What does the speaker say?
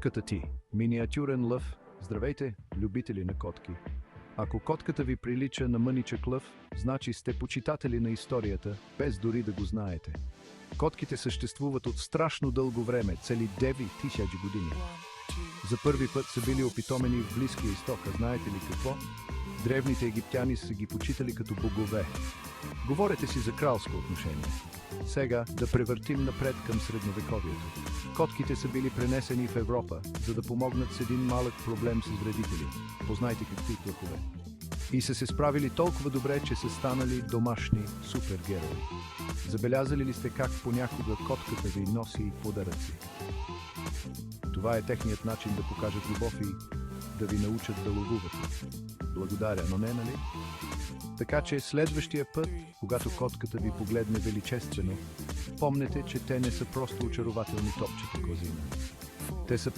Котката ти – миниатюрен лъв. Здравейте, любители на котки. Ако котката ви прилича на мъничък лъв, значи сте почитатели на историята, без дори да го знаете. Котките съществуват от страшно дълго време, цели 9000 години. За първи път са били опитомени в Близкия изток, а знаете ли какво? Древните египтяни са ги почитали като богове. Говорете си за кралско отношение. Сега да превъртим напред към средновековието. Котките са били пренесени в Европа, за да помогнат с един малък проблем с вредители. Познайте какви плъхове. И са се справили толкова добре, че са станали домашни супергерои. Забелязали ли сте как понякога котката ви носи подаръци? Това е техният начин да покажат любов и да ви научат да ловувате. Благодаря, но не, нали? Така че следващия път, когато котката ви погледне величествено, помнете, че те не са просто очарователни топчета козина. Те са